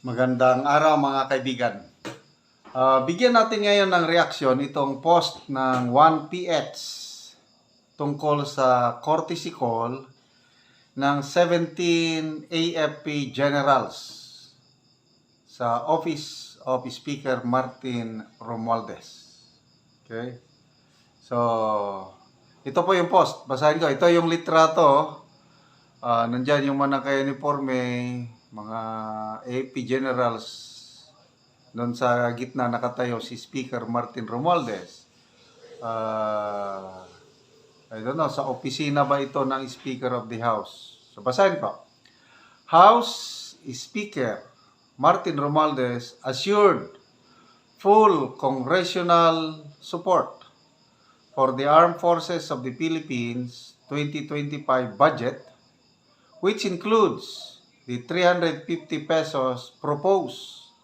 Magandang araw mga kaibigan. Bigyan natin ngayon ng reaksyon itong post ng 1PH tungkol sa courtesy call ng 17 AFP Generals sa Office of Speaker Martin Romualdez. Okay? So, ito po yung post. Basahin ko. Ito yung litrato. Nandyan yung mga naka-uniforme, mga AFP Generals. Doon sa gitna nakatayo si Speaker Martin Romualdez. I don't know, sa opisina ba ito ng Speaker of the House? So, basahin ko. House Speaker Martin Romualdez assured full congressional support for the Armed Forces of the Philippines 2025 budget, which includes the 350 pesos proposed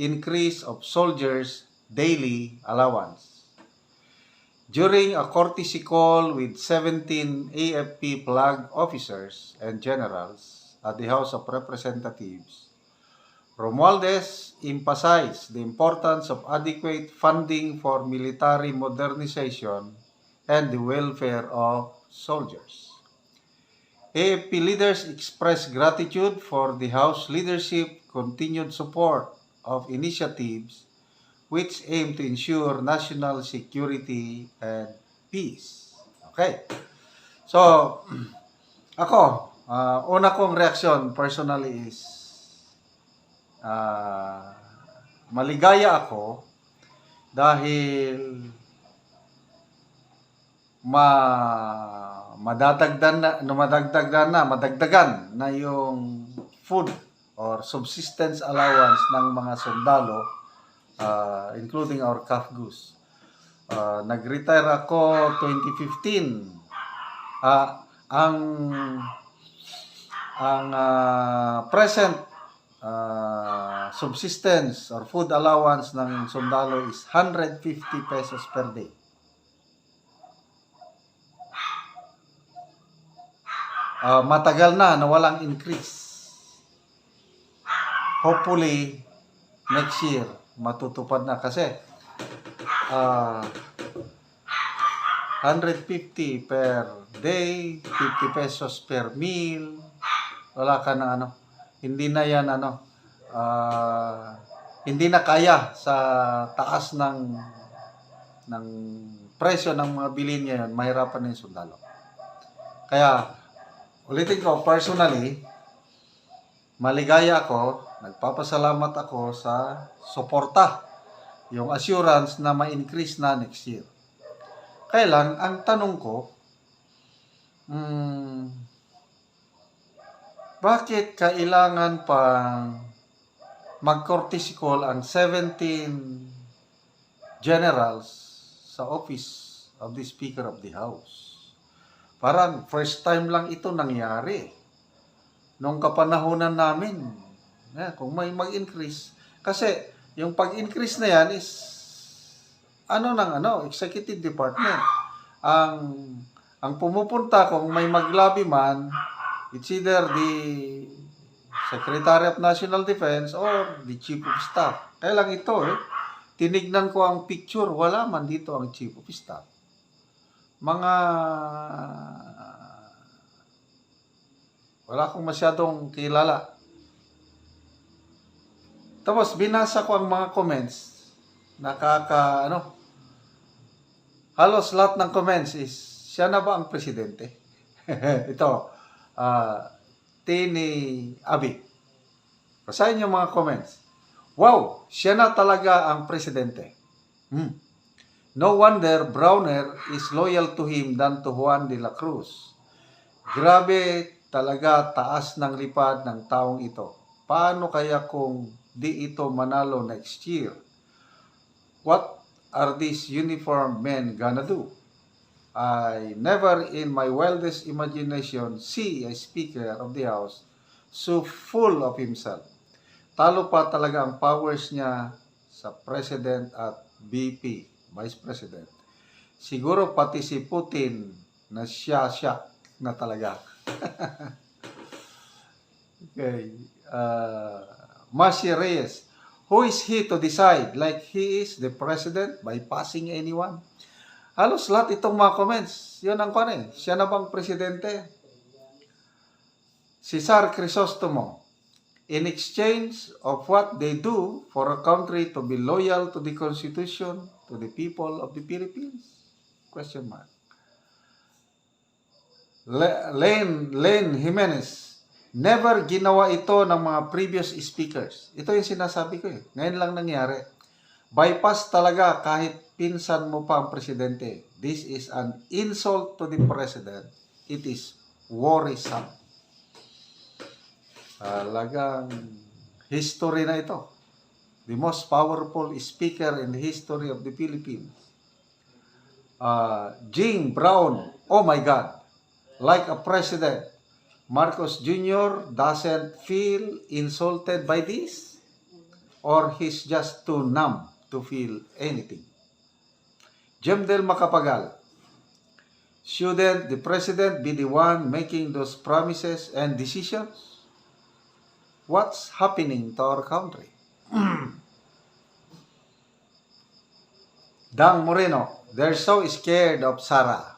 increase of soldiers' daily allowance. During a courtesy call with 17 AFP flag officers and generals at the House of Representatives, Romualdez emphasized the importance of adequate funding for military modernization and the welfare of soldiers. AFP leaders expressed gratitude for the House leadership's continued support of initiatives which aim to ensure national security and peace. Okay. So, ako, una kong reaksyon personally is maligaya ako dahil madagdagan na yung food or subsistence allowance ng mga sundalo, including our calf goose. Nag-retire ako 2015. Ang present subsistence or food allowance ng sundalo is 150 pesos per day. Matagal na walang increase. Hopefully, next year, matutupad na kasi 150 per day, 50 pesos per meal, wala ka na hindi na yan hindi na kaya sa taas ng presyo ng mga bilhin ngayon, mahirapan na yung sundalo. Kaya, ulitin ko, personally, maligaya ako, nagpapasalamat ako sa suporta, yung assurance na ma-increase na next year. Kaya lang, ang tanong ko, bakit kailangan pang mag-courtesy call ang 17 generals sa Office of the Speaker of the House? Parang first time lang ito nangyari. Nung kapanahunan namin, kung may mag-increase. Kasi yung pag-increase na yan is executive department. Ang pumupunta kung may maglabi man, it's either the Secretary of National Defense or the Chief of Staff. Kaya lang ito tinignan ko ang picture, wala man dito ang Chief of Staff. Wala akong masyadong kilala. Tapos binasa ko ang mga comments. Halos lahat ng comments is, siya na ba ang presidente? Ito, Tini Abi. Basahin yung mga comments. Wow, siya na talaga ang presidente. No wonder Browner is loyal to him than to Juan de la Cruz. Grabe talaga taas ng lipad ng taong ito. Paano kaya kung di ito manalo next year? What are these uniformed men gonna do? I never in my wildest imagination see a Speaker of the House so full of himself. Talo pa talaga ang powers niya sa President at VP, Vice President. Siguro pati si Putin na siya na talaga. Okay. Marcy Reyes, who is he to decide like he is the president by passing anyone? Halos lahat itong mga comments, yun ang kwan. Siya na bang presidente? Cesar Crisostomo, in exchange of what they do for a country to be loyal to the Constitution, to the people of the Philippines? Question mark. Len Jimenez, never ginawa ito ng mga previous speakers. Ito yung sinasabi ko Ngayon lang nangyari. Bypass talaga kahit pinsan mo pa ang presidente. This is an insult to the president. It is worrisome. Talagang history na ito. The most powerful speaker in the history of the Philippines. Jing Brown, oh my God. Like a president, Marcos Jr. doesn't feel insulted by this? Or he's just too numb to feel anything? Jemdel Macapagal, shouldn't the president be the one making those promises and decisions? What's happening to our country? Dang Moreno, they're so scared of Sara.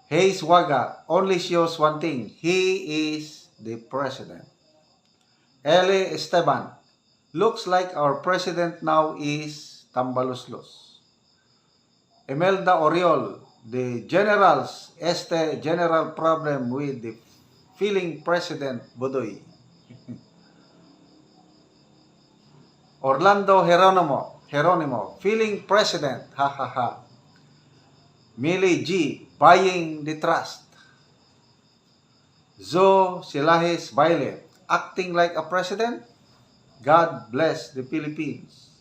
Hayes Waga only shows one thing. He is the president. Eli Esteban, looks like our president now is Tambaluslos. Imelda Oriol, the generals, general problem with the feeling President Budoy. Orlando Geronimo, feeling president, ha ha ha. Millie G, buying the trust. Zo Silahes Baile, acting like a president. God bless the Philippines.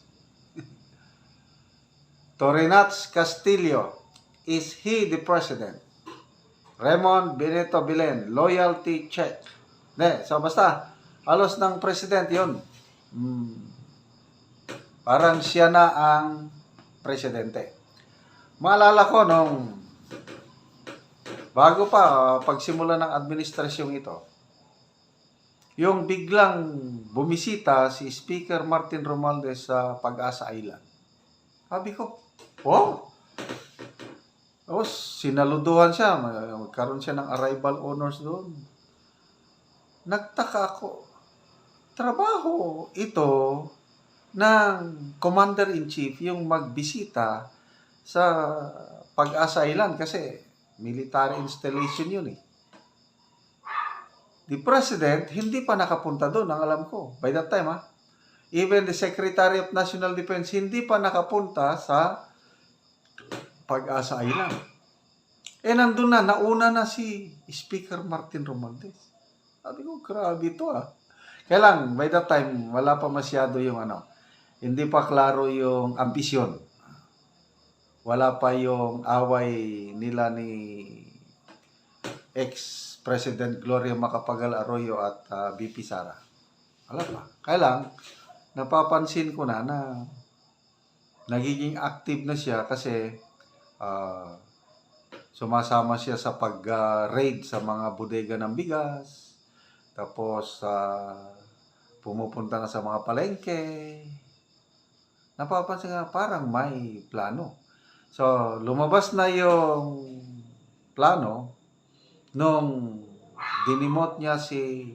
Torinats Castillo, is he the president? Raymond Benito Bilen, loyalty check. So basta, halos ng president yun. Parang siya na ang presidente. Maalala ko nung bago pa pagsimula ng administrasyong ito, yung biglang bumisita si Speaker Martin Romualdez sa Pag-asa Island. Sabi ko, wow! Tapos sinaluduhan siya, magkaroon siya ng arrival honors doon. Nagtaka ako, trabaho ito ng Commander-in-Chief yung magbisita sa Pag-asa Island kasi military installation yun The President, hindi pa nakapunta doon, ang alam ko. By that time, even the Secretary of National Defense, hindi pa nakapunta sa Pag-asa Island. Nandun na, nauna na si Speaker Martin Romualdez. Sabi ko, grabe ito Kaya lang, by that time, wala pa masyado yung hindi pa klaro yung ambisyon. Wala pa yung away nila ni ex-President Gloria Macapagal Arroyo at VP Sara. Wala pa. Kaya lang, napapansin ko na nagiging active na siya kasi sumasama siya sa pag-raid sa mga bodega ng bigas. Tapos, pumupunta na sa mga palengke. Napapansin nga parang may plano. So, lumabas na yung plano nung dinimot niya si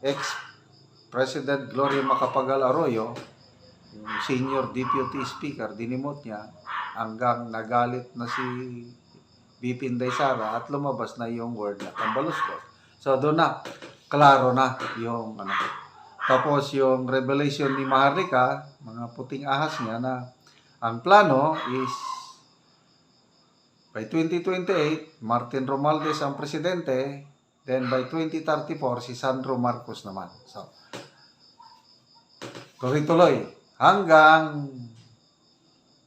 ex-President Gloria Macapagal Arroyo, yung senior deputy speaker, dinimot niya hanggang nagalit na si VP Inday Sara at lumabas na yung word na Tambaluslos. So, doon na, klaro na yung Tapos yung revelation ni Maharlika, mga puting ahas niya na ang plano is by 2028, Martin Romualdez ang presidente, then by 2034, si Sandro Marcos naman. So, tuloy-tuloy hanggang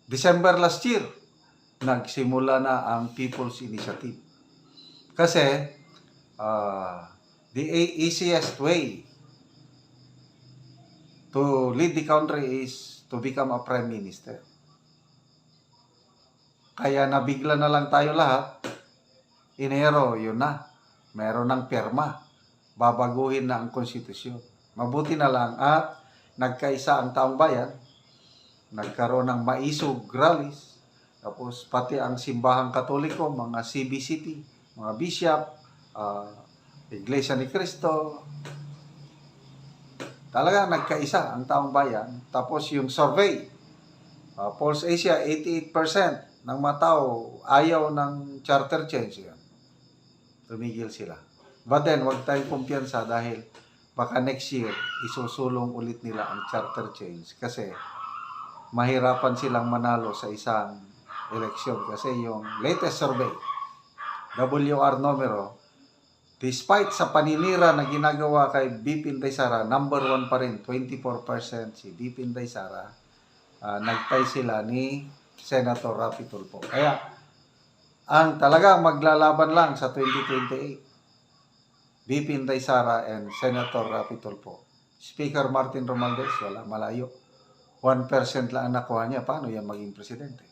December last year, nagsimula na ang People's Initiative. Kasi, the easiest way to lead the country is to become a prime minister. Kaya nabigla na lang tayo lahat. Enero, yun na. Meron ng perma. Babaguhin na ang konstitusyon. Mabuti na lang at nagkaisa ang taong bayan, nagkaroon ng maisog rallies, tapos pati ang simbahang katoliko, mga CBCT, mga bishop, Iglesia ni Cristo, talaga nagkaisa ang taong bayan. Tapos yung survey, Pulse Asia, 88% ng mga tao ayaw ng charter change. Yan. Tumigil sila. But then, wag tayong kumpiyansa dahil baka next year, isusulong ulit nila ang charter change kasi mahirapan silang manalo sa isang eleksyon. Kasi yung latest survey, WR numero, despite sa paninira na ginagawa kay BP Inday Sara, number 1 pa rin, 24% si BP Inday Sara, nagtay sila ni Senator Raffy Tulfo. Kaya, ang talagang maglalaban lang sa 2028, BP Inday Sara and Senator Raffy Tulfo. Speaker Martin Romualdez, wala, malayo. 1% lang ang nakuha niya. Paano yan maging presidente?